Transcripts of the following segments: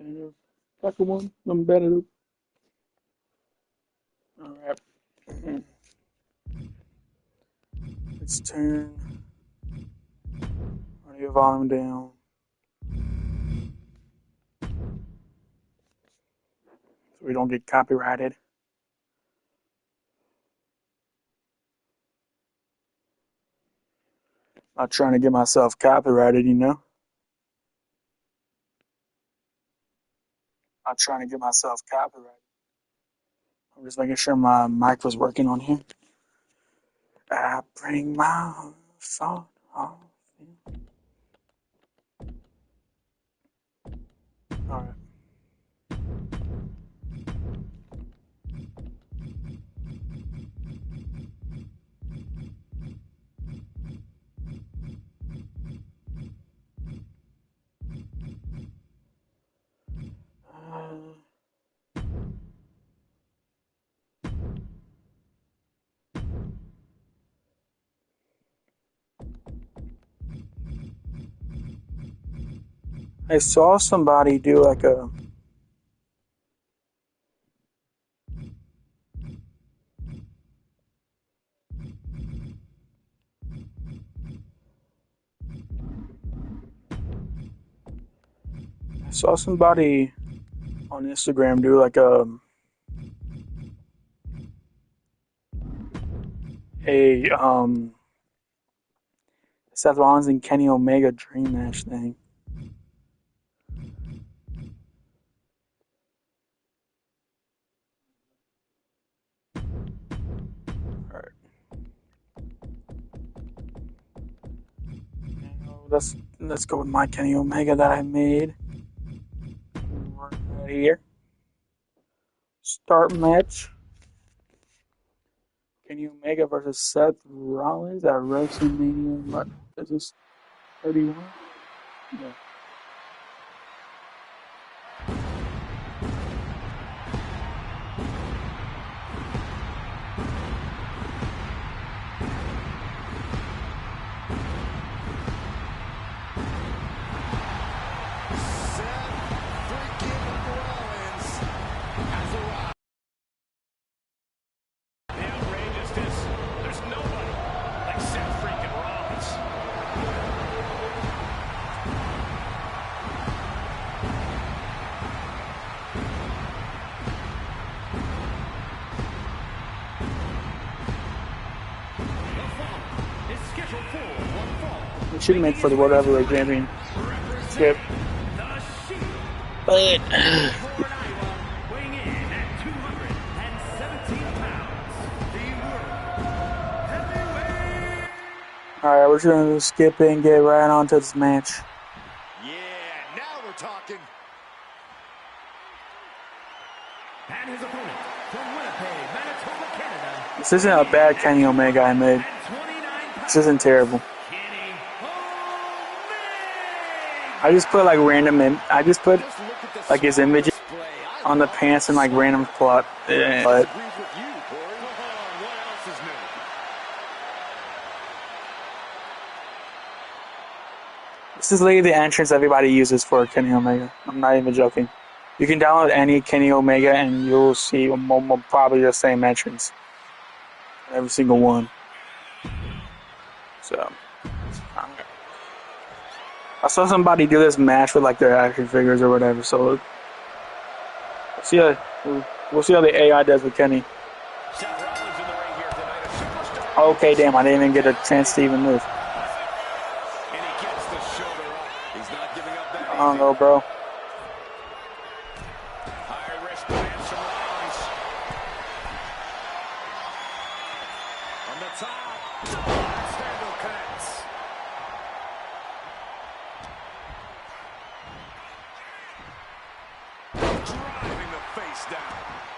And second one, I'm better. Alright. Let's turn audio volume down. So we don't get copyrighted. Not trying to get myself copyrighted, you know? Not trying to get myself copyrighted. I'm just making sure my mic was working on here. I bring my phone home. Alright. I saw somebody do like a on Instagram do like a Seth Rollins and Kenny Omega dream match thing. Alright. Let's go with my Kenny Omega that I made. Right here. Start match. Kenny Omega versus Seth Rollins at WrestleMania. What is this? 31? Yeah. We should make for the World Heavyweight Champion. Skip. But alright, we're just gonna skip it and get right on to this match. Yeah, now we're talking. And his opponent from Winnipeg, Manitoba, Canada. This isn't a bad Kenny Omega I made. This isn't terrible. I just put like his images on the pants and like random plot. But this is literally the entrance everybody uses for Kenny Omega. I'm not even joking. You can download any Kenny Omega and you'll see probably the same entrance. Every single one. So I saw somebody do this match with like their action figures or whatever, so we'll see how the AI does with Kenny. Okay, damn, I didn't even get a chance to even move. I don't know, bro.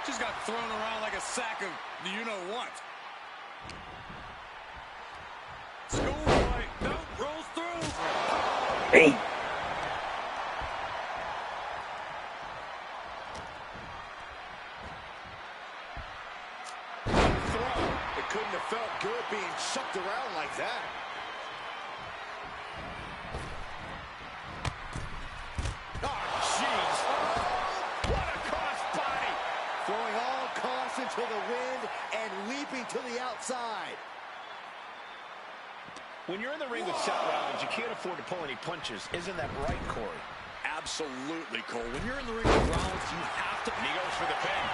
Just got thrown around like a sack of you-know-what. School fight. No, rolls through. Hey. It couldn't have felt good being shucked around like that. Oh, jeez. out, Rollins. You can't afford to pull any punches. Isn't that right, Corey? Absolutely, Cole. When you're in the ring with Rollins, you have to... And he goes for the pin.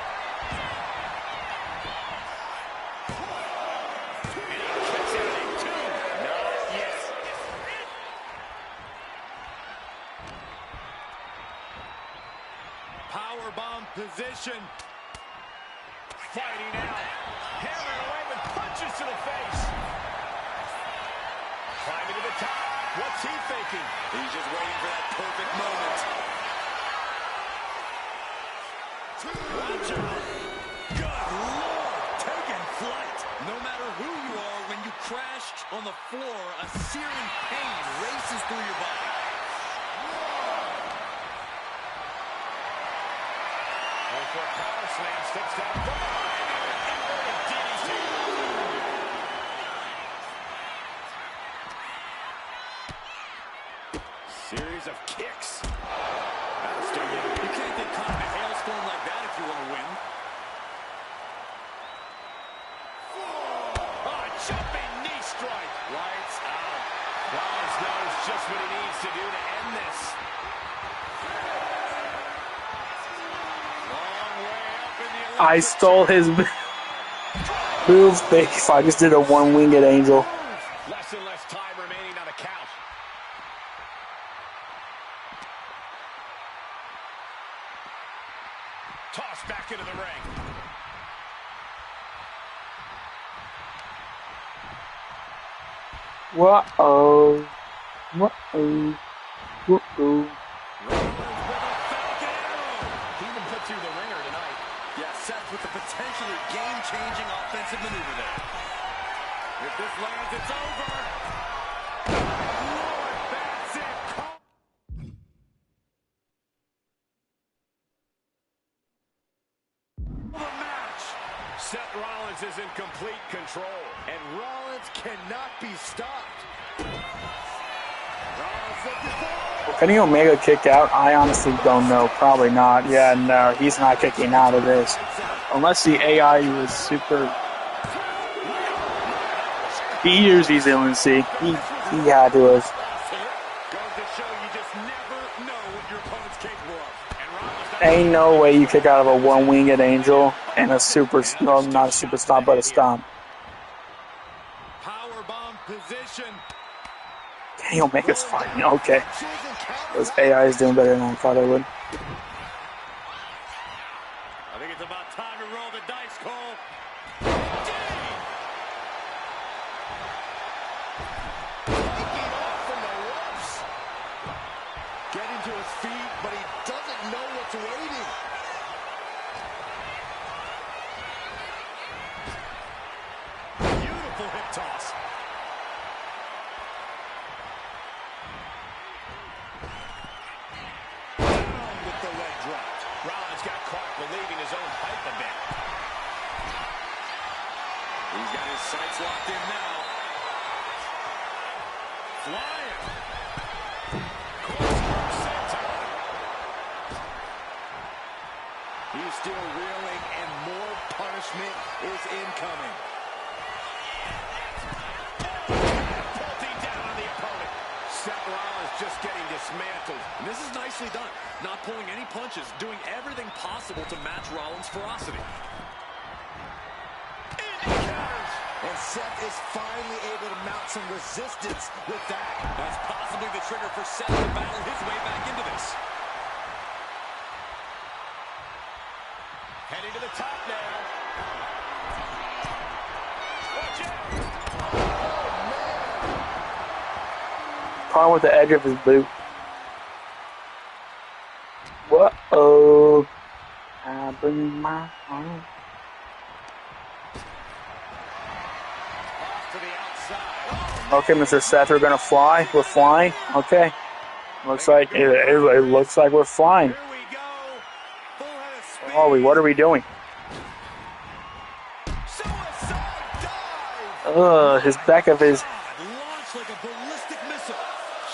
And he kicks out in two. Not yet. Powerbomb position. Fighting out. Hammering away with punches to the face. Climbing to the top. What's he thinking? He's just waiting for that perfect moment. Watch out. Good Lord, taking flight. No matter who you are, when you crash on the floor, a searing pain races through your body. And for a power slam, steps down from behind. Inverted DDT. Series of kicks. That'll sting you. You can't get caught in a hailstorm like that if you want to win. Oh, jumping knee strike. Lights out. Rollins knows just what he needs to do to end this. Long way up in the I electric stole chair. his move. If I just did a one-winged angel. Less and less time remaining on the count. Tossed back into the ring. Whoa. Whoa. Whoa. Rollins with a Falcon Arrow. He even put through the ringer tonight. Yeah, Seth with the potentially game-changing offensive maneuver there. If this lands, it's over. Lord, that's it. The match. Seth Rollins is in complete control. And Rollins cannot be stopped. Rollins looking for. Will Kenny Omega kick out? I honestly don't know. Probably not. Yeah, no, he's not kicking out of this. Unless the AI was super... He used his LNC. He had to have. Goes to show you just never know what your opponent's capable of. And Rollins Ain't no way you kick out of a one-winged angel and a super... No, not a super stomp, but a stomp. Powerbomb position. Kenny Omega's fine. Okay. Those AI is doing better than I thought I would. I think it's about time to roll the dice, Cole. Taking off from the ropes. Getting to his feet, but he doesn't know what's waiting. Beautiful hip toss. Down with the leg drop. Rollins got caught believing his own hype a bit. He's got his sights locked in now. Flying. Close senton. He's still reeling, and more punishment is incoming. Bolting down on the opponent. Seth Rollins just getting dismantled. And this is nicely done. Not pulling any punches, doing everything possible to match Rollins' ferocity. Counters. And Seth is finally able to mount some resistance with that. That's possibly the trigger for Seth to battle his way back into this. Heading to the top now. Watch out. Caught with the edge of his boot. Whoa. I bring my home. Off to the outside. Okay, Mr. Seth, we're gonna fly. We're flying. Okay. Looks like it looks like we're flying. Here we go. Full head of speed. Are we? What are we doing? Suicide dive. His back of his Launched like a ballistic missile.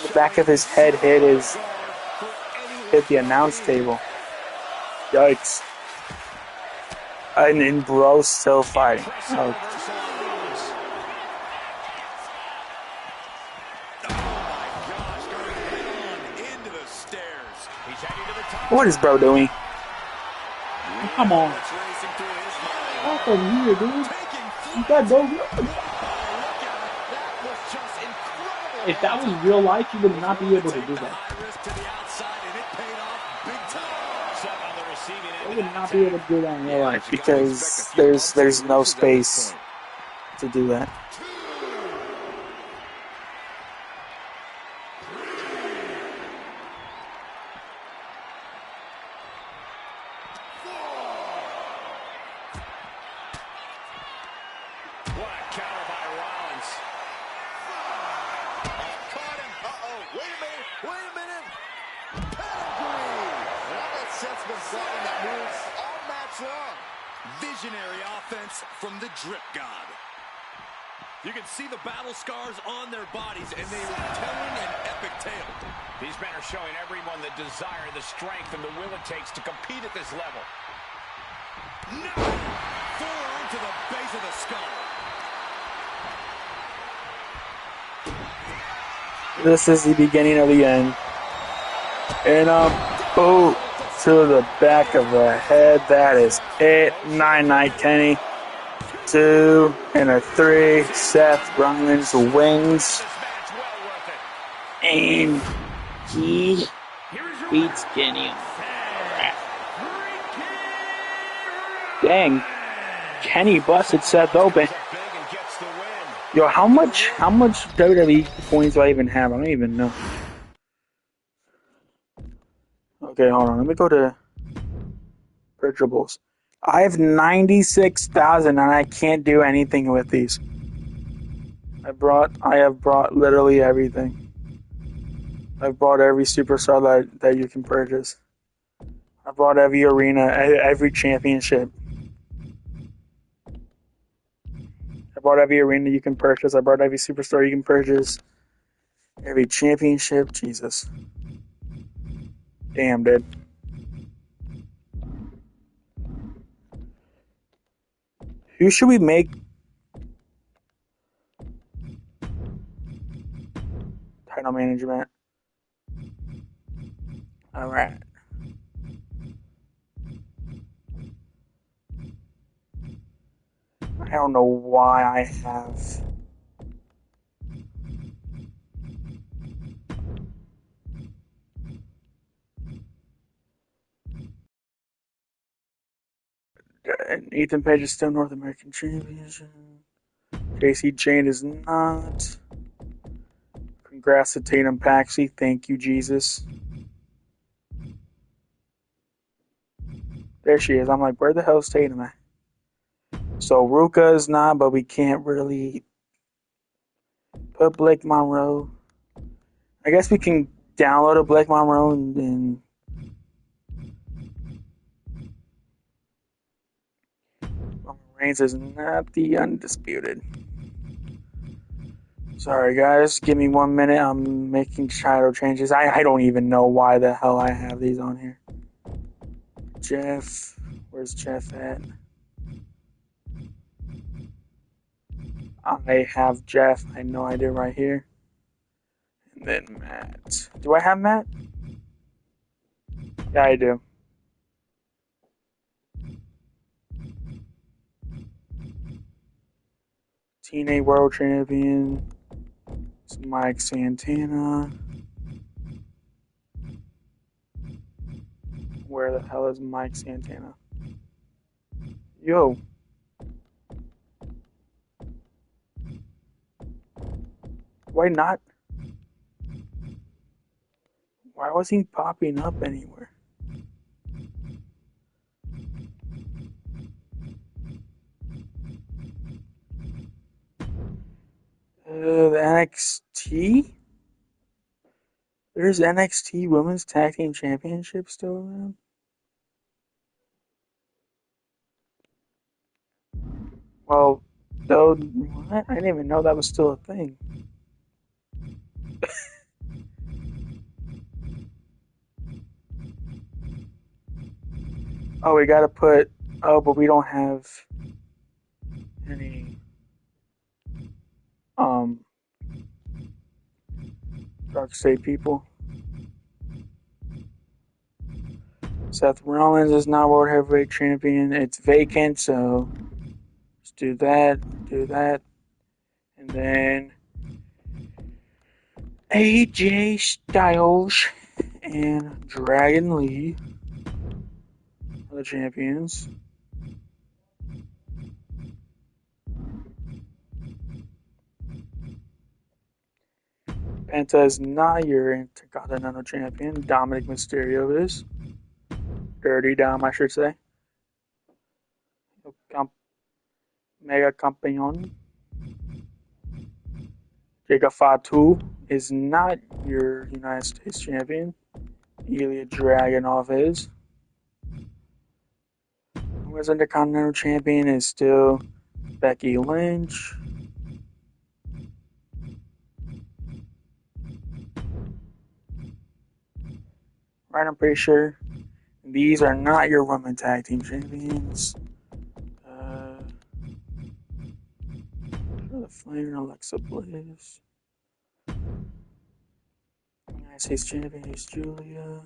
the back of his head hit the announce table. Yikes. And Bro's still fighting. Oh. What is bro doing? Come on. What's racing through his mind? Back over here, dude. Taking You flight. got no. Oh, look at it. That was just incredible. If that was real life, you would not be able to Take do the that. high risk to the outside, and it paid off big time. Set on the receiving end You of would that not be able to do that in real life. Because there's no space to do that. What a counter by Rollins. Caught him. Uh-oh. Wait a minute. Wait a minute. Pedigree. And I bet Seth's been plotting that move all match long. Visionary offense from the Drip God. You can see the battle scars on their bodies, and they are telling an epic tale. These men are showing everyone the desire, the strength, and the will it takes to compete at this level. No! Forearm to the base of the skull. This is the beginning of the end. And a boot to the back of the head. That is it. 9-9 Kenny. 2 and a 3. Seth Rollins wins. This match well worth it. And he beats Kenny. Dang. Kenny busted Seth open. Big and gets the win. Yo, how much WWE points do I even have? I don't even know. Okay, hold on. Let me go to purchables. I have 96,000 and I can't do anything with these. I have brought literally everything. I've bought every superstar that you can purchase. I bought every arena, every championship. I bought every arena you can purchase. I bought every superstar you can purchase. Every championship. Jesus. Damn, dude. Who should we make title management? Alright. I don't know why I have Ethan Page is still North American champion. JC Jane is not. Congrats to Tatum Paxi. Thank you, Jesus. There she is. I'm like, where the hell's Tatum at? So Ruka is not, but we can't really put Blake Monroe. I guess we can download a Blake Monroe and Roman Reigns is not the undisputed. Sorry guys, give me 1 minute. I'm making title changes. I don't even know why the hell I have these on here. Jeff, where's Jeff at? I have Jeff. I know I did right here. And then Matt. Do I have Matt? Yeah, I do. TNA World Champion. It's Mike Santana. Where the hell is Mike Santana? Yo. Why not? Why was he popping up anywhere? The NXT? There's NXT Women's Tag Team Championship still around? Well, though, what? I didn't even know that was still a thing. Oh, we gotta put. Oh, but we don't have any. Dark State people. Seth Rollins is not World Heavyweight Champion. It's vacant, so let's do that, and then AJ Styles and Dragon Lee are the champions. Penta is not your Intercontinental Champion. Dominic Mysterio is. Dirty Dom, I should say. Mega Campeon. Jacob Fatu is not your United States Champion. Ilya Dragunov is. Who is Intercontinental Champion is still Becky Lynch. Right, I'm pretty sure. These are not your Women Tag Team Champions. The Flame, Alexa Bliss. United States Champion is Julia.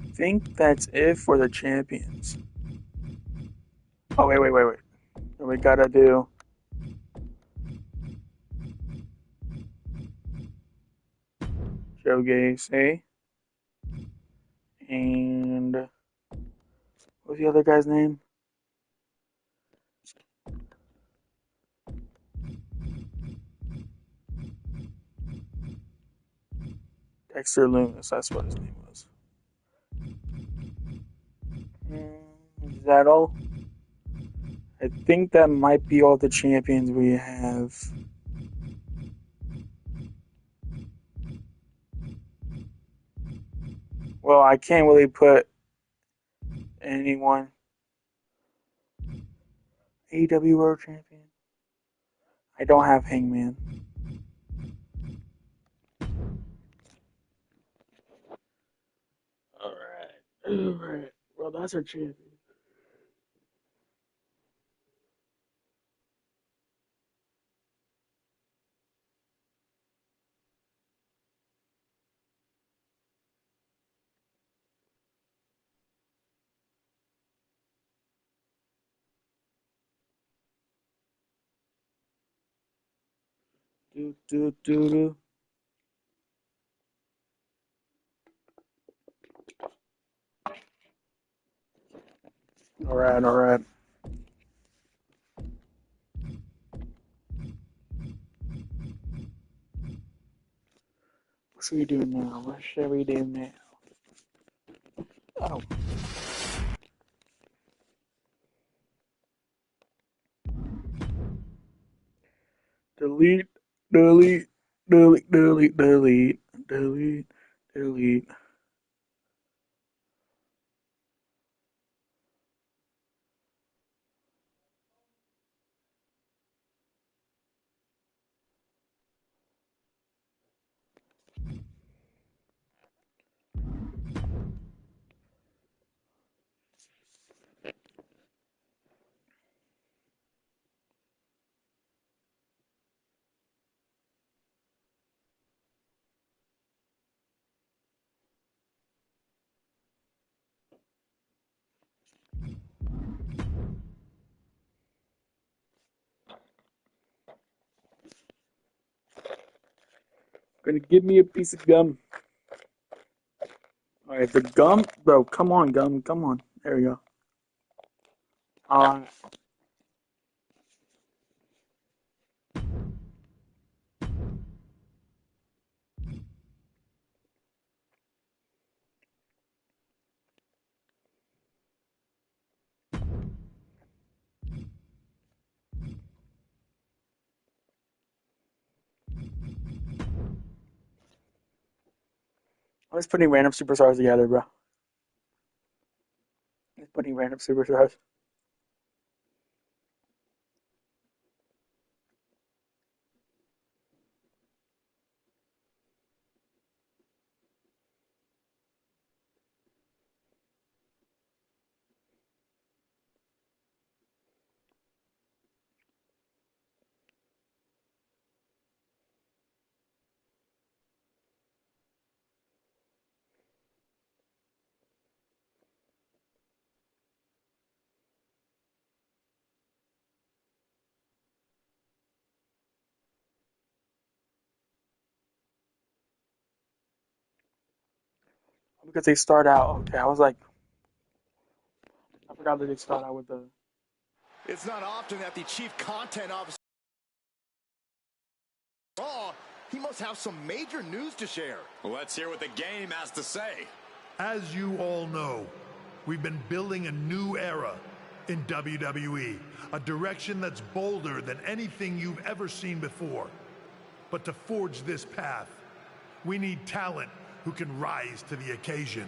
I think that's it for the champions. Oh, wait. We gotta do Joe Gacy. And what's the other guy's name? Dexter Loomis, that's what his name was. Is that all? I think that might be all the champions we have. Well, I can't really put anyone. AEW World Champion. I don't have Hangman. Alright. Well, that's our champion. Do. Alright. What should we do now? Oh. Delete. Gonna give me a piece of gum. Alright, the gum, bro. Come on, gum. Come on. There we go. I was putting random superstars together, bro. Just putting random superstars. Because they start out. Okay, I was like, I forgot that they start out with the. It's not often that the chief content officer Raw, he must have some major news to share. Let's hear what the game has to say. As you all know, we've been building a new era in WWE, a direction that's bolder than anything you've ever seen before. But to forge this path, we need talent who can rise to the occasion.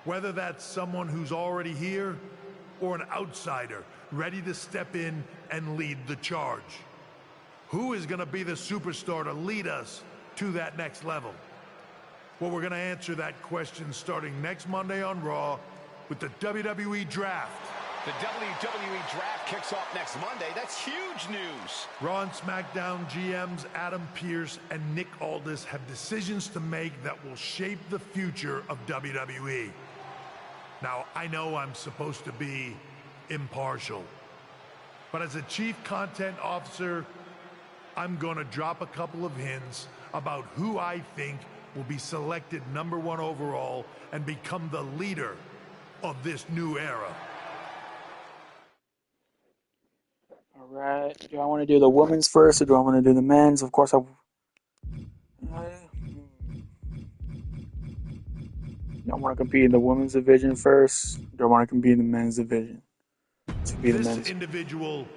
Whether that's someone who's already here or an outsider ready to step in and lead the charge. Who is going to be the superstar to lead us to that next level? Well, we're going to answer that question starting next Monday on Raw with the WWE Draft. The WWE Draft kicks off next Monday. That's huge news. Raw and SmackDown GMs Adam Pearce and Nick Aldis have decisions to make that will shape the future of WWE. Now, I know I'm supposed to be impartial, but as a chief content officer, I'm gonna drop a couple of hints about who I think will be selected #1 overall and become the leader of this new era. All right. Do I want to do the women's first, or do I want to do the men's? Of course, I want to compete in the women's division first. Do I want to compete in the men's division? To be the This men's. individual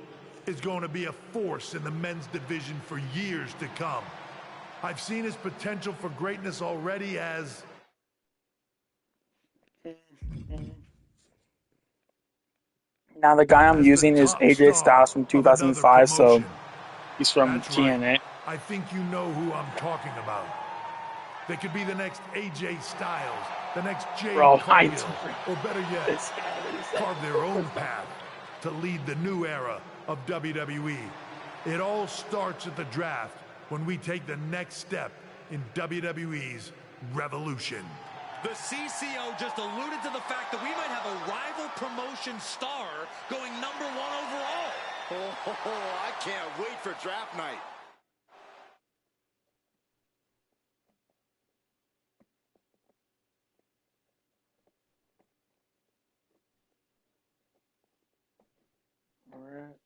is going to be a force in the men's division for years to come. I've seen his potential for greatness already as... Now the guy I'm using is AJ Styles from 2005, so he's from That's TNA. right. I think you know who I'm talking about. They could be the next AJ Styles, the next Jay Cargill, or better yet, carve their own path to lead the new era of WWE. It all starts at the draft when we take the next step in WWE's revolution. The CCO just alluded to the fact that we might have a rival promotion star going #1 overall. Oh, I can't wait for draft night. All right.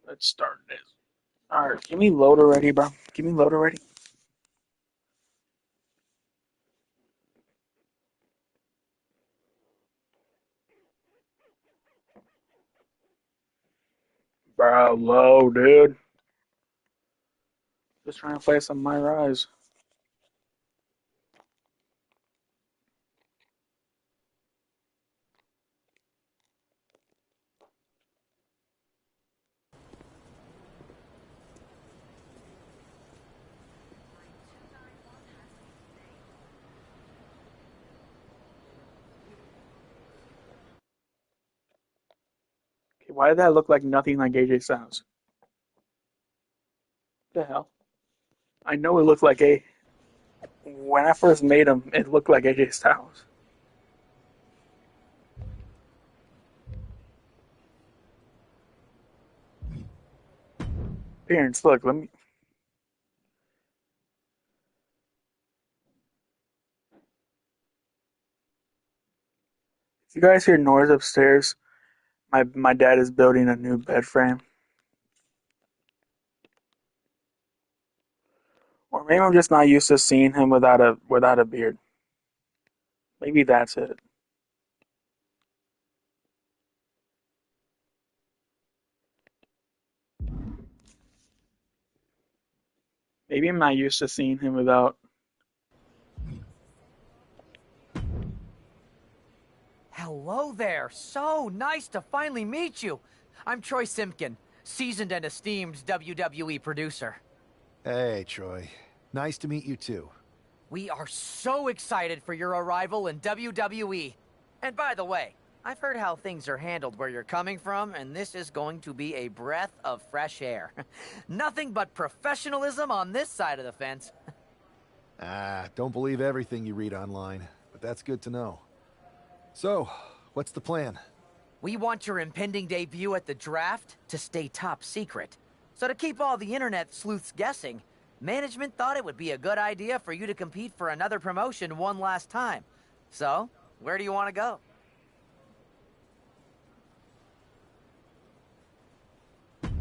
Let's start this. All right, give me load already, bro. Give me load already. Bro, low, dude. Just trying to play some My Rise. Okay, why did that look like nothing like AJ Styles? What the hell? I know it looked like a. When I first made him, it looked like AJ Styles. Appearance, look, let me. If you guys hear noise upstairs, my dad is building a new bed frame. Or maybe I'm just not used to seeing him without a beard. Maybe that's it. Maybe I'm not used to seeing him without. Hello there. So nice to finally meet you. I'm Troy Simpkin, seasoned and esteemed WWE producer. Hey, Troy. Nice to meet you, too. We are so excited for your arrival in WWE. And by the way, I've heard how things are handled where you're coming from, and this is going to be a breath of fresh air. Nothing but professionalism on this side of the fence. Don't believe everything you read online, but that's good to know. So, what's the plan? We want your impending debut at the draft to stay top secret. So to keep all the internet sleuths guessing, management thought it would be a good idea for you to compete for another promotion one last time. So, where do you want to go?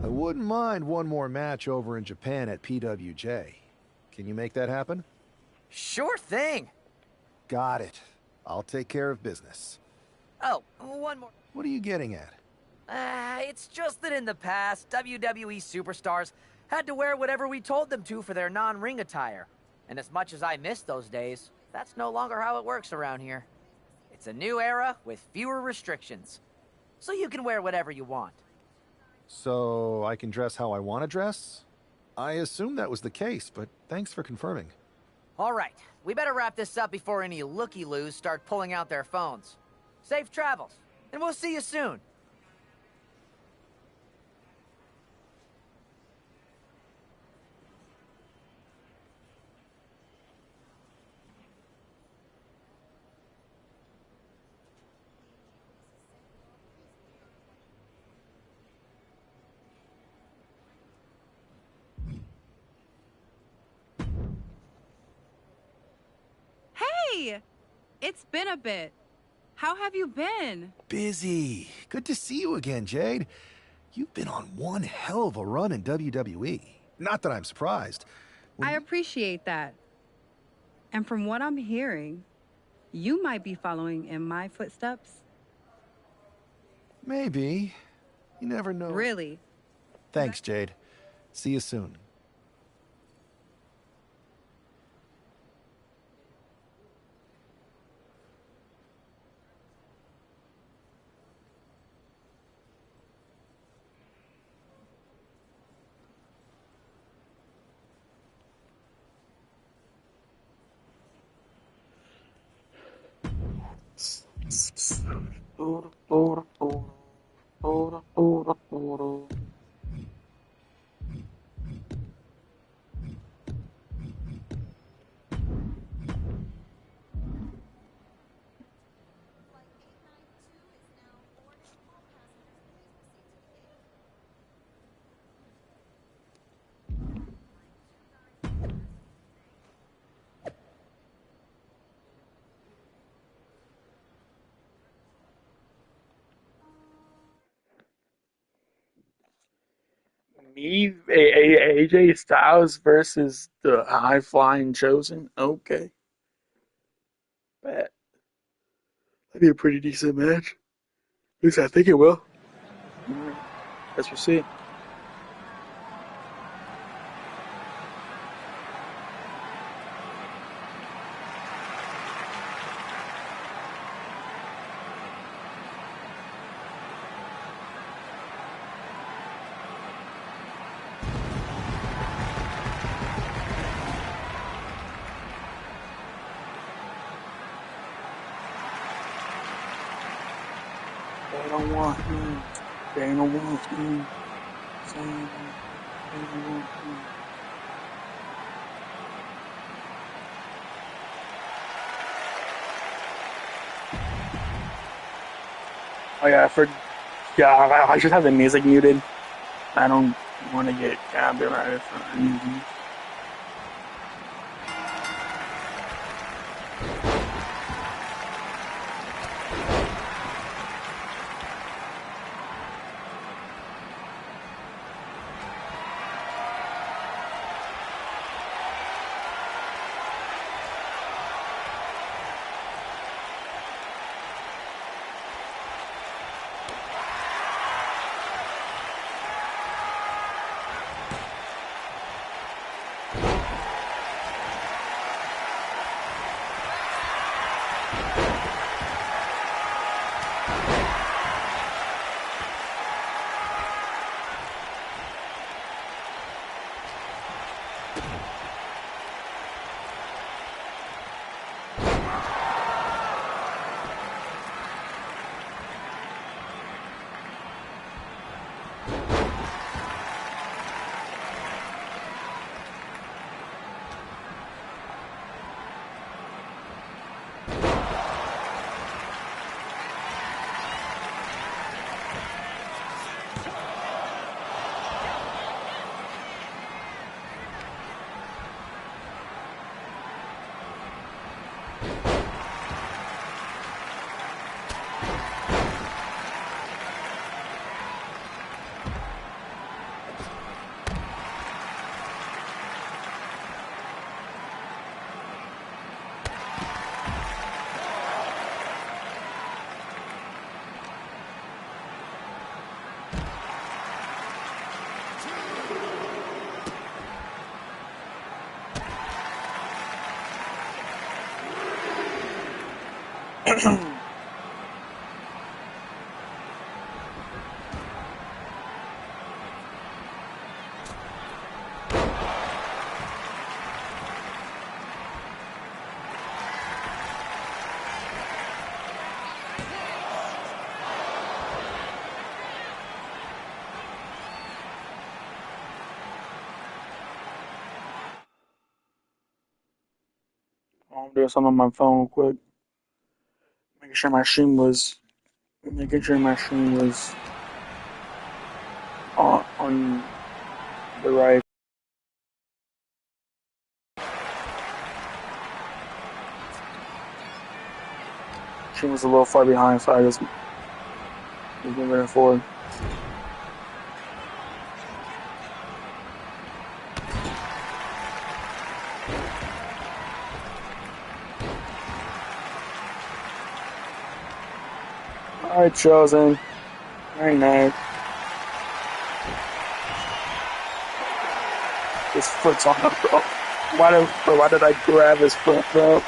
I wouldn't mind one more match over in Japan at PWJ. Can you make that happen? Sure thing. Got it. I'll take care of business. Oh, one more. What are you getting at? It's just that in the past, WWE superstars had to wear whatever we told them to for their non-ring attire. And as much as I miss those days, that's no longer how it works around here. It's a new era with fewer restrictions. So you can wear whatever you want. So I can dress how I want to dress? I assumed that was the case, but thanks for confirming. All right, we better wrap this up before any looky-loos start pulling out their phones. Safe travels, and we'll see you soon. Hey! It's been a bit. How have you been? Busy. Good to see you again, Jade. You've been on one hell of a run in WWE. Not that I'm surprised. I appreciate that. And from what I'm hearing, you might be following in my footsteps. Maybe. You never know. Really? Thanks, Jade. See you soon. AJ Styles versus the High Flying Chosen. Okay, bet that'd be a pretty decent match. At least I think it will. Guess we'll see. They don't want me. They don't want me. They don't want me. Oh yeah, I should have the music muted. I don't want to get copyrighted for anything. I'm doing something on my phone real quick. Making sure my stream was on the right. Stream was a little far behind, so I just was moving it forward. Alright, Chosen. Very nice. His foot's on the bro. Why did I grab his foot, bro?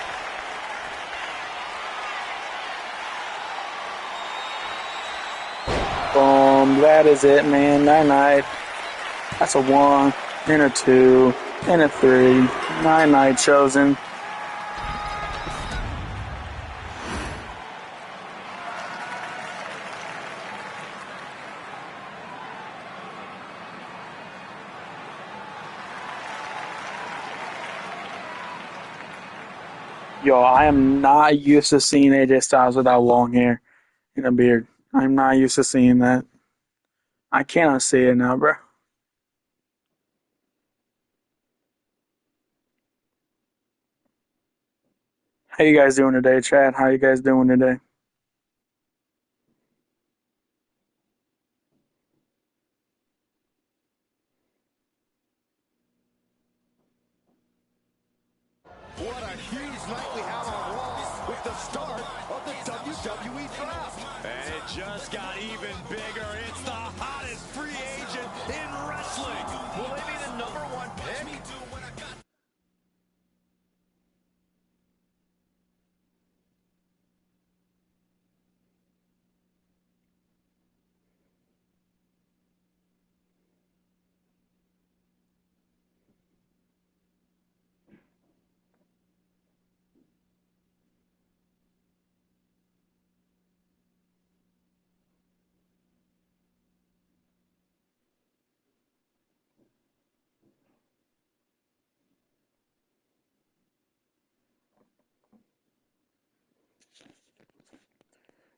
Boom. That is it, man. Night. That's a 1, and a 2, and a 3. Night, Chosen. Yo, I am not used to seeing AJ Styles without long hair and a beard. I'm not used to seeing that. I cannot see it now, bro. How you guys doing today, Chad? How you guys doing today? What a huge night we have on Raw with the start of the WWE Draft. And it just got even bigger. It's the hottest free agent in wrestling. Will they be the #1 pick?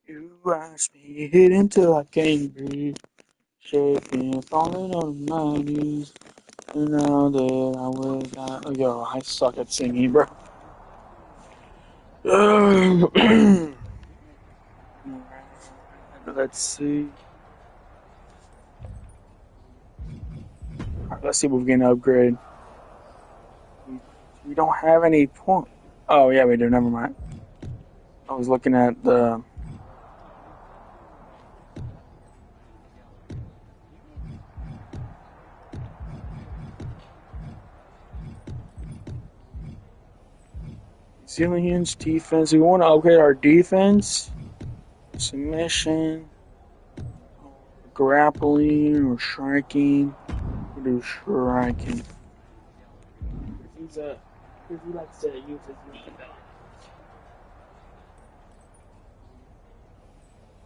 You watch me hit until I can't breathe, shaking, falling on my knees. And now that I was not, yo, I suck at singing, bro. Let's see. Alright, let's see what we can upgrade. We don't have any point. Oh yeah, we do. Never mind. I was looking at the. Resilience, defense. We want to upgrade our defense. Submission, grappling, or striking. We'll do striking. Because he likes to use his knee.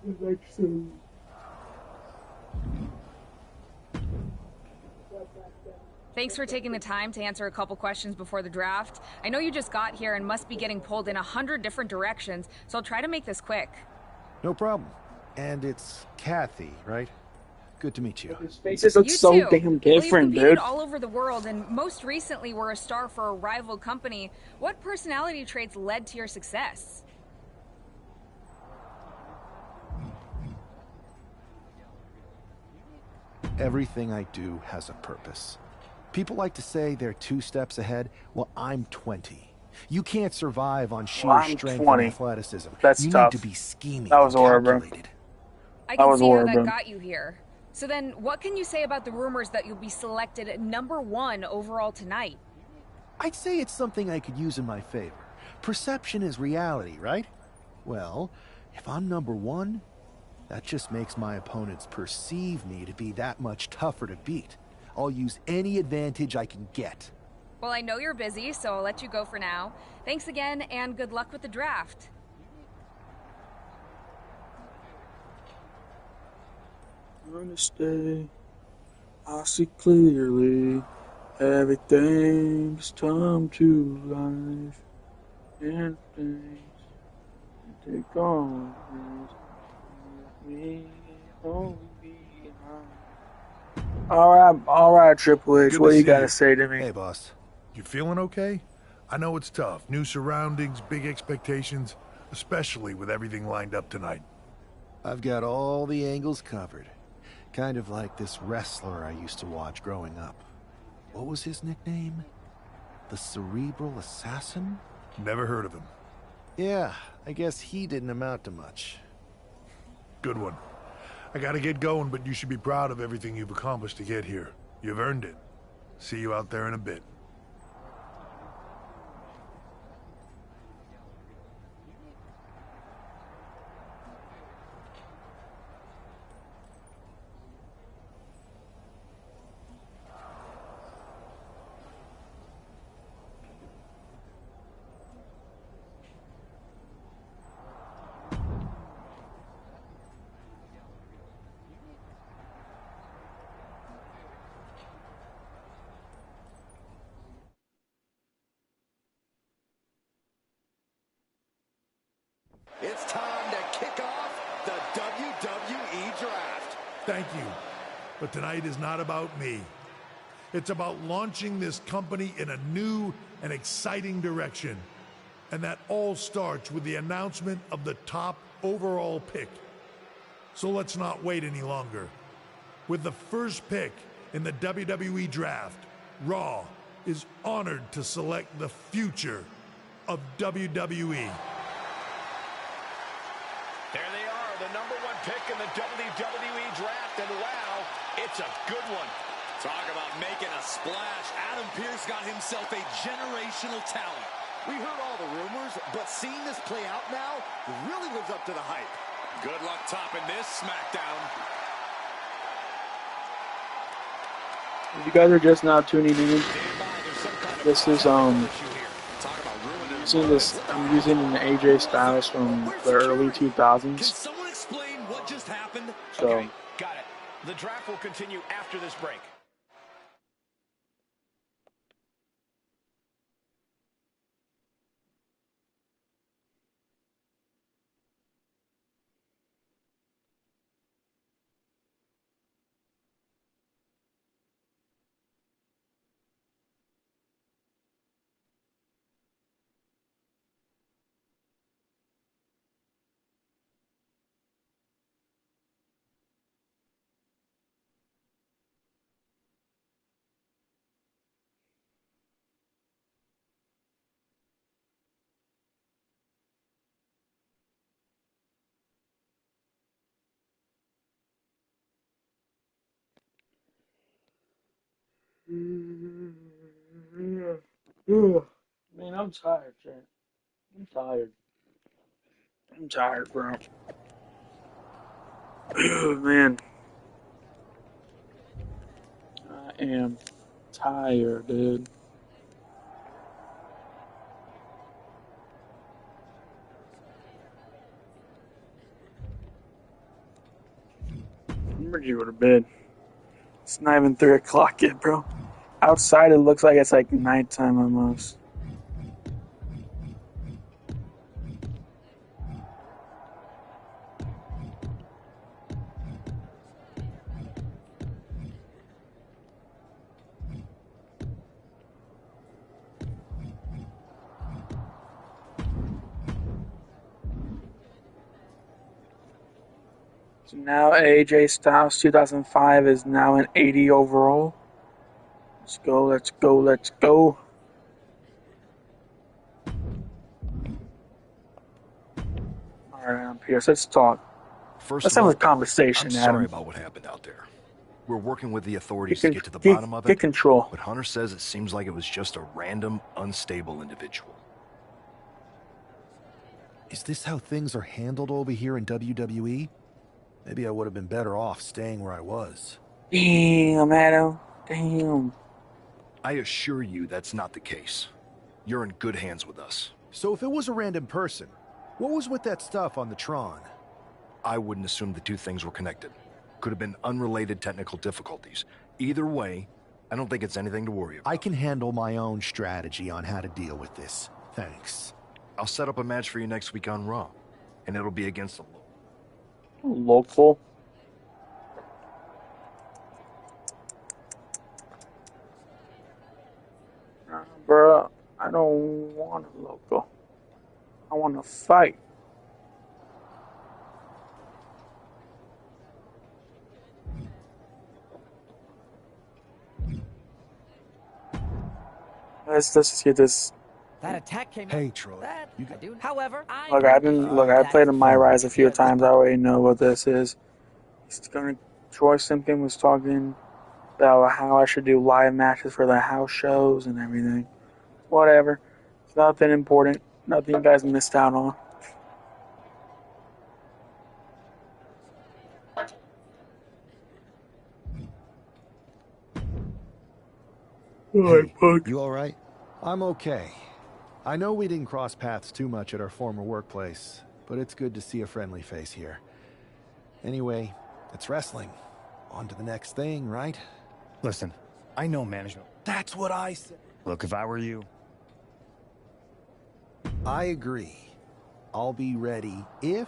He likes to. Thanks for taking the time to answer a couple questions before the draft. I know you just got here and must be getting pulled in 100 different directions, so I'll try to make this quick. No problem. And it's Kathy, right? Good to meet you. His faces look You so too. damn Well, different, you've competed dude. all over the world, and most recently were a star for a rival company. What personality traits led to your success? Everything I do has a purpose. People like to say they're 2 steps ahead. Well, I'm 20. You can't survive on sheer Well, I'm strength 20. and athleticism. That's you tough. need to be scheming That was and horrible. calculated. I That can was see how that horrible. got you here. So then, what can you say about the rumors that you'll be selected #1 overall tonight? I'd say it's something I could use in my favor. Perception is reality, right? Well, if I'm number one, that just makes my opponents perceive me to be that much tougher to beat. I'll use any advantage I can get. Well, I know you're busy, so I'll let you go for now. Thanks again, and good luck with the draft. Gonna stay. I see clearly. Everything's come to life. And things take on me. Only behind. All right, Triple H. Good What to you see got to you. say to me? Hey, boss. You feeling okay? I know it's tough. New surroundings, big expectations, especially with everything lined up tonight. I've got all the angles covered. Kind of like this wrestler I used to watch growing up. What was his nickname? The Cerebral Assassin? Never heard of him. Yeah, I guess he didn't amount to much. Good one. I gotta get going, but you should be proud of everything you've accomplished to get here. You've earned it. See you out there in a bit. It's time to kick off the WWE Draft. Thank you. But tonight is not about me. It's about launching this company in a new and exciting direction. And that all starts with the announcement of the top overall pick. So let's not wait any longer. With the first pick in the WWE Draft, Raw is honored to select the future of WWE. There they are, the #1 pick in the WWE Draft, and wow, it's a good one. Talk about making a splash. Adam Pearce got himself a generational talent. We heard all the rumors, but seeing this play out now really lives up to the hype. Good luck topping this SmackDown. If you guys are just now tuning in, this is I'm using an AJ Styles from the early 2000s. Can someone explain what just happened? So, Okay, got it. The draft will continue after this break. man, I'm tired, Trent. I'm tired. I'm tired, bro. Man, I am tired, dude. I'm ready to go to bed. It's not even 3 o'clock yet, bro. Outside, it looks like it's like nighttime almost. So now AJ Styles 2005 is now an 80 overall. Let's go, let's go, let's go. Alright, Pierce, let's talk. First Let's of have all, a conversation, I'm Adam. sorry about what happened out there. We're working with the authorities to get to the bottom of it. Get control. But Hunter says it seems like it was just a random, unstable individual. Is this how things are handled over here in WWE? Maybe I would have been better off staying where I was. Damn, Adam. Damn. I assure you that's not the case. You're in good hands with us. So if it was a random person, what was with that stuff on the Tron? I wouldn't assume the two things were connected. Could have been unrelated technical difficulties. Either way, I don't think it's anything to worry about. I can handle my own strategy on how to deal with this. Thanks. I'll set up a match for you next week on Raw, and it'll be against the Local. Bruh, I don't want a local. I want to fight. Let's just get this. That attack came. Hey, Troy. That You I got... do. However, I played in My Rise a few times. I already know what this is. Troy Simpkin was talking about how I should do live matches for the house shows and everything. Whatever. It's nothing important. Nothing you guys missed out on. Hey, you all right? I'm okay. I know we didn't cross paths too much at our former workplace, but it's good to see a friendly face here. Anyway, it's wrestling. On to the next thing, right? Listen, I know management. That's what I said. Look, if I were you... I agree. I'll be ready if...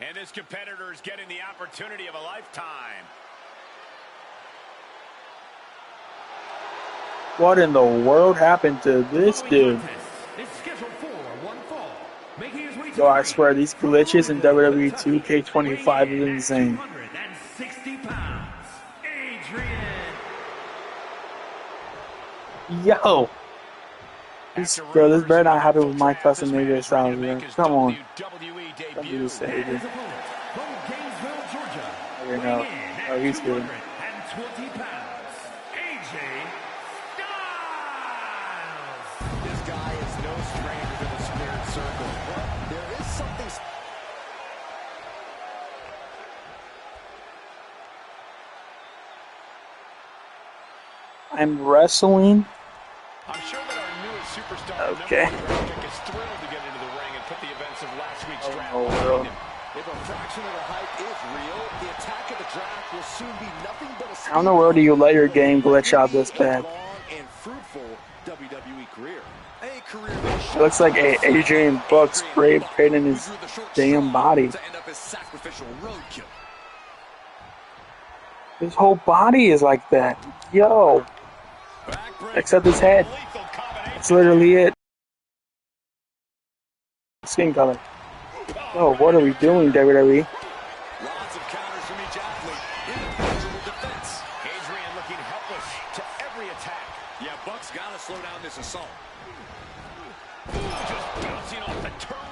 And this competitor is getting the opportunity of a lifetime. What in the world happened to this dude? Yo, I swear, these glitches in Wwe 2K25 is insane. Yo! This better not happen with my custom nigga styles, man. Come on. Don't do this to AJ. Okay, no. Oh, he's good. This guy is no stranger to the squared circle, but there is something... I'm wrestling. I'm sure that our newest superstar Okay. is thrilled to get into the ring and put the events of last week's draft Oh, behind him. If a fraction of the hype is real, the attack of the draft will soon be nothing but a... How in the world do you let your game glitch out this bad? Long and fruitful WWE career. A career It looks like Adrian Buck spray painted his damn body. to end up as sacrificial roadkill. His whole body is like that. Yo. Except his head. That's literally it. Skin color. Yo, what are we doing, WWE? Lots of counters from each athlete. Individual defense. Adrian looking helpless to every attack. Yeah, Buck's got to slow down this assault. Just bouncing off the turn.